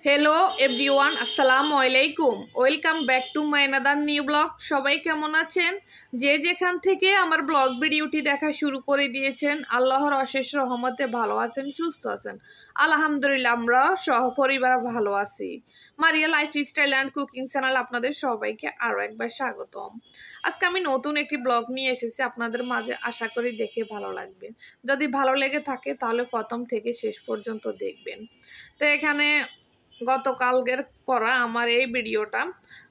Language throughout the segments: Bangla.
হ্যালো এভরিওয়ান, আসসালামু আলাইকুম। Welcome back to my another new blog. সবাই কেমন আছেন? যে যেখান থেকে আমার ব্লগ ভিডিওটি দেখা শুরু করে দিয়েছেন, আল্লাহর অশেষ রহমতে ভালো আছেন, সুস্থ আছেন। আলহামদুলিল্লাহ, আমরা সহপরিবার ভালো আছি। মারিয়া লাইফস্টাইল অ্যান্ড কুকিং চ্যানেল আপনাদের সবাইকে আরও একবার স্বাগতম। আজকে আমি নতুন একটি ব্লগ নিয়ে এসেছি আপনাদের মাঝে, আশা করি দেখে ভালো লাগবে। যদি ভালো লেগে থাকে তাহলে প্রথম থেকে শেষ পর্যন্ত দেখবেন। তো এখানে গতকালকের করা আমার এই ভিডিওটা।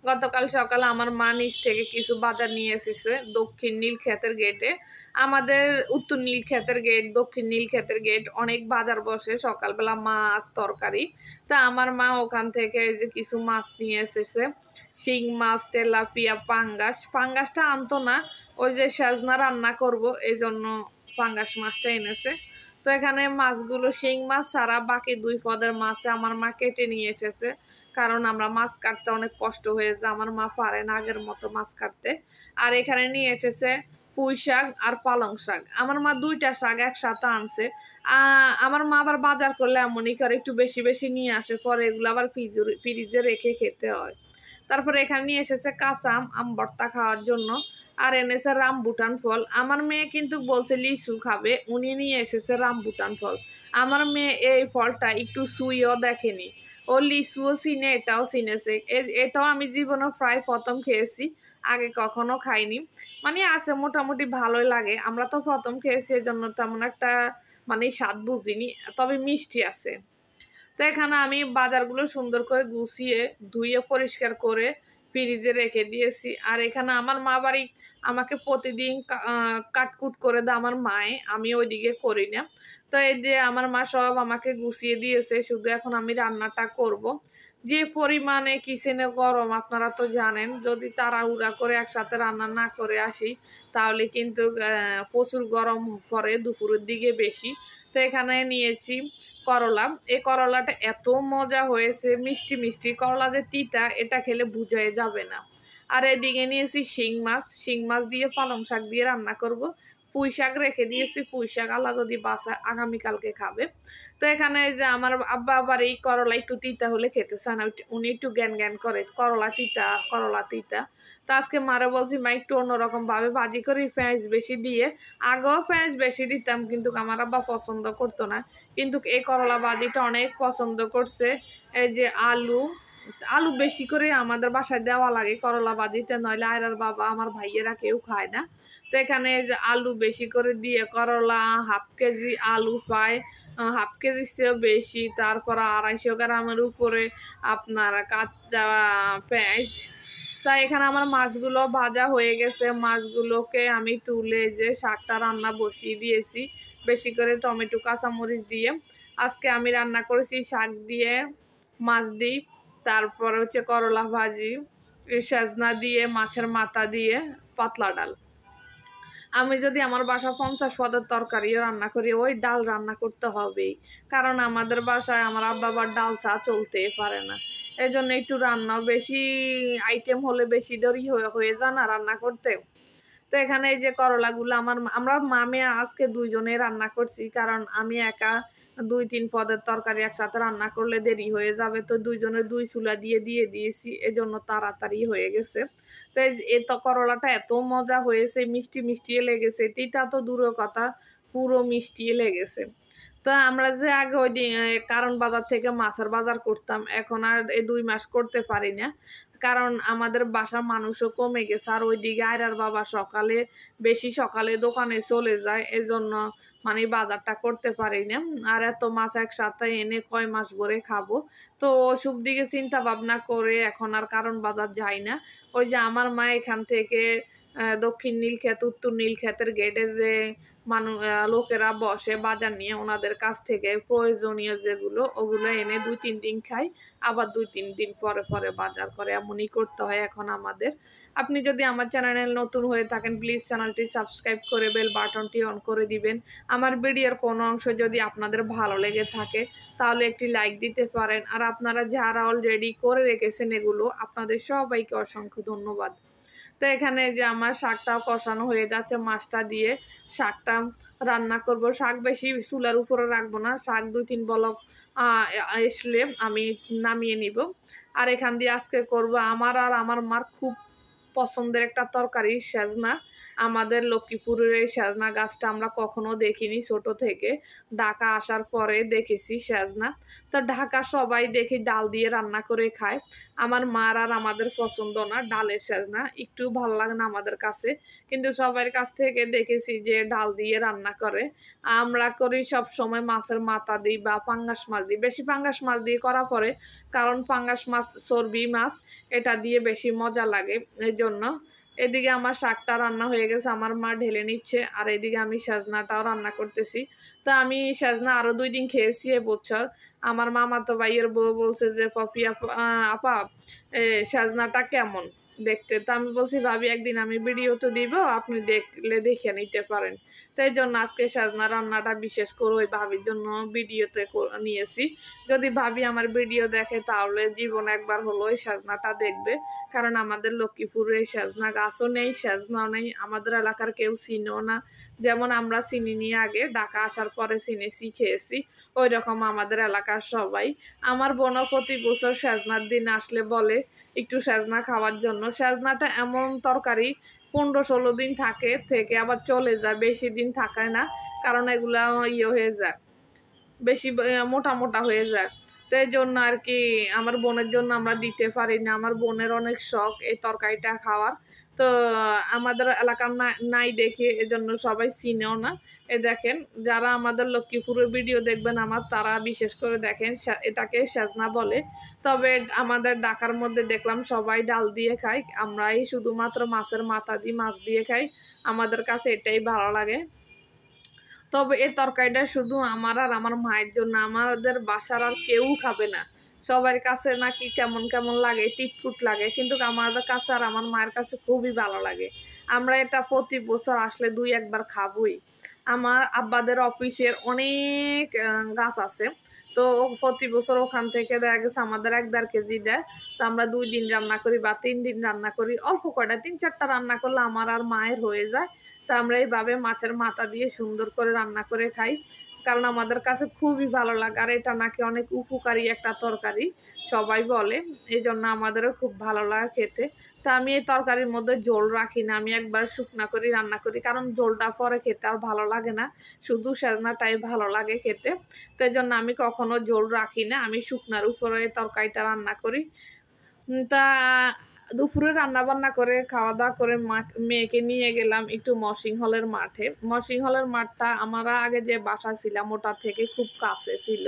গতকাল সকালে আমার মা নিচ থেকে কিছু বাজার নিয়ে এসেছে দক্ষিণ নীলক্ষেতের গেটে। আমাদের উত্তর নীলক্ষেতের গেট, দক্ষিণ নীলক্ষেতের গেট অনেক বাজার বসে সকালবেলা, মাছ তরকারি। তা আমার মা ওখান থেকে যে কিছু মাছ নিয়ে এসেছে, শিং মাছ, তেলাপিয়া, পাঙ্গাসটা আনতো না, ওই যে সাজনা রান্না করব এই জন্য পাঙ্গাস মাছটা এনেছে। তো এখানে মাছগুলো শিং মাছ ছাড়া বাকি দুই পদের মাছ আমার মা কেটে নিয়ে এসেছে, কারণ আমরা মাছ কাটতে অনেক কষ্ট হয়ে যায়, আমার মা পারে না আগের মতো মাছ কাটতে। আর এখানে নিয়ে এসেছে পুঁই শাক আর পালং শাক। আমার মা দুইটা শাক একসাথে আনছে। আমার মা আবার বাজার করলে এমনই করে, একটু বেশি বেশি নিয়ে আসে, পরে এগুলো আবার ফ্রিজে রেখে খেতে হয়। তারপরে এখানে নিয়ে এসেছে কাঁচা আম ভর্তা খাওয়ার জন্য, আর এনেছে রামবুটান ফল। আমার মেয়ে কিন্তু বলছে লিচু খাবে, উনি নিয়ে এসেছে রামবুটান ফল। আমার মেয়ে এই ফলটা একটু সুইও দেখেনি, ও লিচুও চিনে, এটাও চিনেছে। এটাও আমি জীবনে প্রায় প্রথম খেয়েছি, আগে কখনো খাইনি। মানে আছে মোটামুটি ভালোই লাগে, আমরা তো প্রথম খেয়েছি, এই জন্য তেমন একটা মানে স্বাদ বুঝিনি, তবে মিষ্টি আছে। তো এখানে আমি বাজারগুলো সুন্দর করে গুছিয়ে ধুয়ে পরিষ্কার করে ফ্রিজে রেখে দিয়েছি। আর এখানে আমার মা বাড়ি আমাকে প্রতিদিন কাটকুট করে দেয় আমার মায়ে, আমি ওইদিকে করি না। তো এই যে আমার মা সব আমাকে গুছিয়ে দিয়েছে, শুধু এখন আমি রান্নাটা করব। যে পরিমাণে কিচেনে গরম আপনারা তো জানেন, যদি তাড়াহুড়া করে একসাথে রান্না না করে আসি তাহলে কিন্তু প্রচুর গরম পড়ে দুপুরের দিকে বেশি। তো এখানে নিয়েছি করলা। এই করলাটা এত মজা হয়েছে, মিষ্টি মিষ্টি করলা, যে তিতা এটা খেলে বুঝাই যাবে না। আর এদিকে নিয়েছি শিং মাছ দিয়ে পালং শাক দিয়ে রান্না করব। পুঁই শাক রেখে দিয়েছি, পুঁই শাক আল্লাহ যদি বাসা আগামীকালকে খাবে। তো এখানে যে আমার আব্বা আবার এই করলা একটু তিতা হলে খেতে চায় না, উনি একটু জ্ঞান জ্ঞান করে, করলা তিতা করলা তিতা। তো আজকে মারা বলছি মা একটু অন্যরকম ভাবে ভাজি করি পেঁয়াজ বেশি দিয়ে। আগেও পেঁয়াজ বেশি দিতাম কিন্তু আমার আব্বা পছন্দ করতো না, কিন্তু এই করলা ভাজিটা অনেক পছন্দ করছে। এই যে আলু আলু বেশি করে আমাদের বাসায় দেওয়া লাগে করলা ভাজিতে, নইলে আয়রার বাবা আমার ভাইয়েরা কেউ খায় না। তো এখানে যে আলু বেশি করে দিয়ে করলা 1/2 কেজি আলু পায়, 1/2 কেজির চেয়েও বেশি, তারপর 250 গ্রামের উপরে আপনার কাঁচা পেঁয়াজ। তাই এখানে আমার মাছগুলো ভাজা হয়ে গেছে, মাছগুলোকে আমি তুলে যে শাকটা রান্না বসিয়ে দিয়েছি বেশি করে টমেটো কাঁচামরিচ দিয়ে। আজকে আমি রান্না করেছি শাক দিয়ে, মাছ দিই, তারপরে হচ্ছে করলা ভাজি, সজনা দিয়ে, মাছের মাথা দিয়ে, পাতলা ডাল। আমি যদি আমার বাসা 50 পদের তরকারিও রান্না করি, ওই ডাল রান্না করতে হবেই, কারণ আমাদের বাসায় আমার আব্বা আবার ডাল চা চলতেই পারে না। এই জন্য একটু রান্না বেশি আইটেম হলে বেশি দেরি হয়ে যায় না রান্না করতে। তো এখানে এই যে করলাগুলো আমরা মামে আজকে দুইজনে রান্না করছি, কারণ আমি একা 2-3 পদের তরকারি একসাথে রান্না করলে দেরি হয়ে যাবে, তো দুইজনে দুই চুলা দিয়ে দিয়েছি, এজন্য তাড়াতাড়ি হয়ে গেছে। তো এই তো করলাটা এত মজা হয়েছে, মিষ্টি মিষ্টি লেগেছে, তিতা তো দূরের কথা, পুরো মিষ্টি লেগেছে। তো আমরা যে আগে ওই দিন কারণ বাজার থেকে মাছের বাজার করতাম, এখন আর এই 2 মাস করতে পারি না, কারণ আমাদের বাসার মানুষও কমে গেছে, আর ওইদিকে আয়রার বাবা বেশি সকালে দোকানে চলে যায়, এজন্য মানে বাজারটা করতে পারি না। আর এত মাছ একসাথে এনে কয় মাস ভরে খাবো, তো ওসব দিকে চিন্তা ভাবনা করে এখন আর কারণ বাজার যাই না। ওই যে আমার মা এখান থেকে দক্ষিণ নীলক্ষেত উত্তর নীলক্ষেতের গেটে যে লোকেরা বসে বাজার নিয়ে, ওনাদের কাছ থেকে প্রয়োজনীয় যেগুলো ওগুলো এনে 2-3 দিন খাই, আবার 2-3 দিন পরে পরে বাজার করে, এমনই করতে হয় এখন আমাদের। আপনি যদি আমার চ্যানেলে নতুন হয়ে থাকেন প্লিজ চ্যানেলটি সাবস্ক্রাইব করে বেল বাটনটি অন করে দিবেন। আমার ভিডিওর কোনো অংশ যদি আপনাদের ভালো লেগে থাকে তাহলে একটি লাইক দিতে পারেন, আর আপনারা যারা অলরেডি করে রেখেছেন এগুলো আপনাদের সবাইকে অসংখ্য ধন্যবাদ। তো এখানে যে আমার শাকটাও কষানো হয়ে যাচ্ছে, মাছটা দিয়ে শাকটা রান্না করব। শাক বেশি চুলার উপরে রাখবো না, শাক 2-3 বলক আসলে আমি নামিয়ে নিব। আর এখান দিয়ে আজকে করব আমার আর আমার মার খুব পছন্দের একটা তরকারি, সেজনা। আমাদের লক্ষ্মীপুরের এই সেজনা গাছটা আমরা কখনো দেখিনি ছোট থেকে, ঢাকা আসার পরে দেখেছি সেজনা। তো ঢাকা সবাই দেখি ডাল দিয়ে রান্না করে খায়, আমার মার আর আমাদের পছন্দ না ডালের সেজনা, একটু ভালো লাগে না আমাদের কাছে। কিন্তু সবার কাছ থেকে দেখেছি যে ডাল দিয়ে রান্না করে। আমরা করি সব সময় মাছের মাথা দিই বা পাঙ্গাস মাছ দিই, বেশি পাঙ্গাস মাছ দিয়ে করা পরে, কারণ পাঙ্গাস মাছ চর্বি মাছ, এটা দিয়ে বেশি মজা লাগে এই জন্য। এদিকে আমার শাকটা রান্না হয়ে গেছে, আমার মা ঢেলে নিচ্ছে, আর এদিকে আমি সেজনাটাও রান্না করতেছি। তো আমি সেজনা আরো 2 দিন খেয়েছি এবছর। আমার মামাতো ভাইয়ের বউ বলছে যে পপি আপা সেজনাটা কেমন দেখতে। তো আমি বলছি ভাবি একদিন আমি ভিডিও তো দিব, আপনি দেখলে দেখে নিতে পারেন। তাই জন্য আজকে সেজনা রান্নাটা বিশেষ করে ওই ভাবির জন্য ভিডিওতে নিয়েছি। যদি ভাবি আমার ভিডিও দেখে তাহলে জীবনে একবার হলো ওই সেজনাটা দেখবে, কারণ আমাদের লক্ষ্মীপুরে এই সেজনা গাছও নেই, সেজনাও নেই, আমাদের এলাকার কেউ চিনেও না। যেমন আমরা চিনি নিয়ে আগে, ঢাকা আসার পরে চিনেছি খেয়েছি, ওই রকম আমাদের এলাকার সবাই। আমার বোনও প্রতি বছর সেজনার দিন আসলে বলে একটু সেজনা খাওয়ার জন্য। সেজনাটা এমন তরকারি 15-16 দিন থেকে আবার চলে যায়, বেশি দিন থাকায় না, কারণ এগুলা হয়ে যায়, বেশি মোটা মোটা হয়ে যায়। তো এই জন্য আর কি আমার বোনের জন্য আমরা দিতে পারি না। আমার বোনের অনেক শখ এই তরকারিটা খাওয়ার। তো আমাদের এলাকার নাই দেখে এজন্য সবাই চিনেও না। এ দেখেন, যারা আমাদের লক্ষ্মীপুরের ভিডিও দেখবেন আমার, তারা বিশেষ করে দেখেন এটাকে সেজনা বলে। তবে আমাদের ঢাকার মধ্যে দেখলাম সবাই ডাল দিয়ে খায়, আমরাই শুধুমাত্র মাছের মাথা দিয়ে মাছ দিয়ে খাই, আমাদের কাছে এটাই ভালো লাগে। তবে এই তরকারিটা শুধু আমার আর আমার মায়ের জন্য, আমাদের বাসার আর কেউ খাবে না। সবার কাছে নাকি কেমন কেমন লাগে, তিতকুট লাগে, কিন্তু আমাদের কাছে আর আমার মায়ের কাছে খুবই ভালো লাগে। আমরা এটা প্রতি বছর আসলে 2-1 বার খাবই। আমার আব্বাদের অফিসের অনেক গাছ আছে, তো প্রতি বছর ওখান থেকে দেখা গেছে আমাদের 1-1.5 কেজি দেয়। তো আমরা 2 দিন রান্না করি বা 3 দিন রান্না করি, অল্প কয়টা 3-4টা রান্না করলে আমার আর মায়ের হয়ে যায়। তো আমরা এইভাবে মাছের মাথা দিয়ে সুন্দর করে রান্না করে খাই, কারণ আমাদের কাছে খুবই ভালো লাগে। আর এটা নাকি অনেক উপকারী একটা তরকারি সবাই বলে, এই জন্য আমাদেরও খুব ভালো লাগে খেতে। তা আমি এই তরকারির মধ্যে ঝোল রাখি না, আমি একবার শুকনা করে রান্না করি, কারণ ঝোলটা পরে খেতে আর ভালো লাগে না, শুধু সেজনাটাই ভালো লাগে খেতে। তো এই জন্য আমি কখনো ঝোল রাখি না, আমি শুকনার উপরে তরকারিটা রান্না করি। তা দুপুরে রান্না বান্না করে খাওয়া দাওয়া করে মেয়েকে নিয়ে গেলাম একটু মসিং হলের মাঠে। মসিং হলের মাঠটা আমরা আগে যে বাসা ছিলাম ওটা থেকে খুব কাছে ছিল।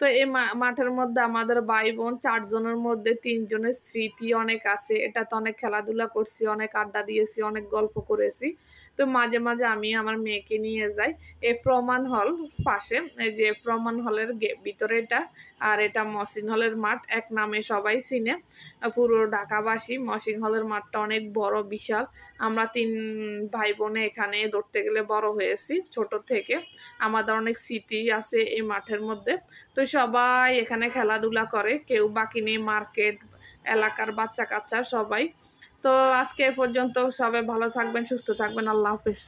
তো এই মাঠের মধ্যে আমাদের ভাই বোন 4 জনের মধ্যে 3 জনের স্মৃতি অনেক আছে। এটাতে অনেক খেলাধুলা করছি, অনেক আড্ডা দিয়েছি, অনেক গল্প করেছি। তো মাঝে মাঝে আমি আমার মেয়েকে নিয়ে যাই। এ প্রমাণ হল পাশে, এই যে প্রমাণ হলের ভিতরে এটা, আর এটা মসিং হলের মাঠ, এক নামে সবাই চিনে পুরো ঢাকাবাসী। মসিং হলের মাঠটা অনেক বড়, বিশাল। আমরা 3 ভাই বোনে এখানে ধরতে গেলে বড় হয়েছি ছোট থেকে, আমাদের অনেক স্মৃতি আছে এই মাঠের মধ্যে। তো সবাই এখানে খেলাধুলা করে, কেউ বাকি নেই, মার্কেট এলাকার বাচ্চা কাচ্চা সবাই। তো আজকে এ পর্যন্ত, সবাই ভালো থাকবেন, সুস্থ থাকবেন, আল্লাহ হাফেজ।